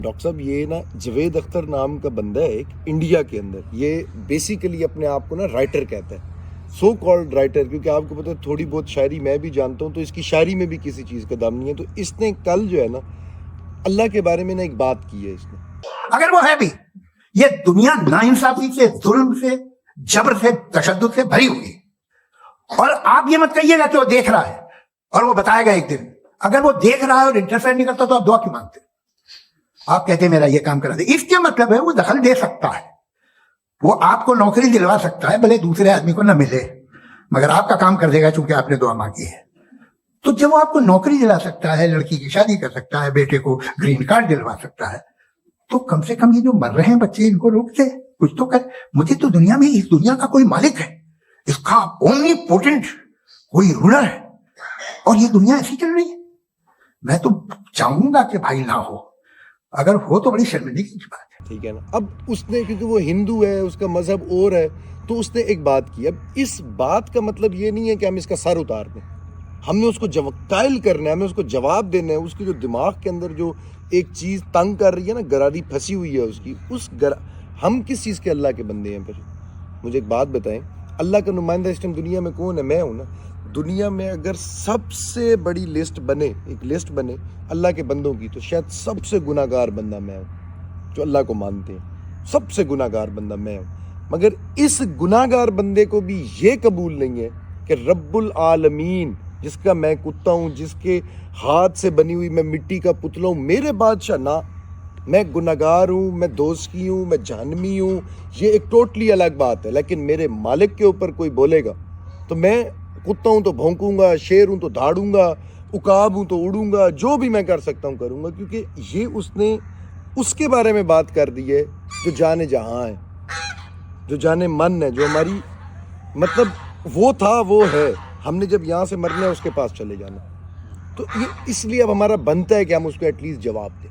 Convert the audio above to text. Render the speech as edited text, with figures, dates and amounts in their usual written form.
Doctor صاحب یہ نا جوید اختر نام کا بندہ ہے ایک انڈیا کے اندر، یہ بیسیکلی اپنے آپ کو نا رائٹر کہتا ہے، سو کالڈ رائٹر، کیونکہ آپ کو پتہ ہے تھوڑی بہت شاعری میں بھی جانتا ہوں، تو اس کی شاعری میں بھی کسی چیز کا دم نہیں ہے. تو اس نے کل جو ہے نا اللہ کے بارے میں نا ایک بات کی ہے اس نے. اگر وہ ہے بھی، یہ دنیا ناانصافی سے، ظلم سے، جبر سے، تشدد سے بھری ہوئی، اور آپ یہ مت کہیے گا کہ وہ دیکھ رہا ہے اور وہ بتائے گا ایک دن. اگر وہ دیکھ رہا ہے اور انٹرفیئر نہیں کرتا تو آپ دعا کیوں مانگتے؟ آپ کہتے ہیں میرا یہ کام کرا دے. اس کے مطلب ہے وہ دخل دے سکتا ہے، وہ آپ کو نوکری دلوا سکتا ہے، بھلے دوسرے آدمی کو نہ ملے، مگر آپ کا کام کر دے گا چونکہ آپ نے دعا مانگی ہے. تو جب وہ آپ کو نوکری دلا سکتا ہے، لڑکی کی شادی کر سکتا ہے، بیٹے کو گرین کارڈ دلوا سکتا ہے، تو کم سے کم یہ جو مر رہے ہیں بچے ان کو روک دے، کچھ تو کر. مجھے تو دنیا میں اس دنیا کا کوئی مالک ہے، اس کا اومنی پوٹنٹ کوئی رولر ہے، اور یہ دنیا ایسی چل رہی ہے. میں تو چاہوں گا کہ بھائی نہ ہو، اگر ہو تو بڑی شرمندگی کی بات ہے. ٹھیک ہے نا. اب اس نے کیونکہ وہ ہندو ہے، اس کا مذہب اور ہے، تو اس نے ایک بات کی. اب اس بات کا مطلب یہ نہیں ہے کہ ہم اس کا سر اتار دیں، ہم نے اس کو قائل کرنا ہے، ہمیں اس کو جواب دینا ہے. اس کی جو دماغ کے اندر جو ایک چیز تنگ کر رہی ہے نا، گراری پھنسی ہوئی ہے اس کی، ہم کس چیز کے اللہ کے بندے ہیں؟ پھر مجھے ایک بات بتائیں، اللہ کا نمائندہ اس ٹائم دنیا میں کون ہے؟ میں ہوں نا. دنیا میں اگر سب سے بڑی لسٹ بنے، ایک لسٹ بنے اللہ کے بندوں کی، تو شاید سب سے گناہ گار بندہ میں ہوں جو اللہ کو مانتے ہیں. سب سے گناہ گار بندہ میں ہوں. مگر اس گناہ گار بندے کو بھی یہ قبول نہیں ہے کہ رب العالمین، جس کا میں کتا ہوں، جس کے ہاتھ سے بنی ہوئی میں مٹی کا پتلا ہوں، میرے بادشاہ نہ، میں گناہ گار ہوں، میں دوزخی ہوں، میں جہنمی ہوں، یہ ایک ٹوٹلی الگ بات ہے. لیکن میرے مالک کے اوپر کوئی بولے گا تو میں کتا ہوں تو بھونکوں گا، شیر ہوں تو دھاڑوں گا، عقاب ہوں تو اڑوں گا، جو بھی میں کر سکتا ہوں کروں گا. کیونکہ یہ اس نے اس کے بارے میں بات کر دی ہے جو جانے جہاں ہے، جو جانے من ہے، جو ہماری مطلب وہ تھا وہ ہے. ہم نے جب یہاں سے مرنا ہے اس کے پاس چلے جانا. تو یہ اس لیے اب ہمارا بنتا ہے کہ ہم اس کو ایٹ لیسٹ جواب دیں.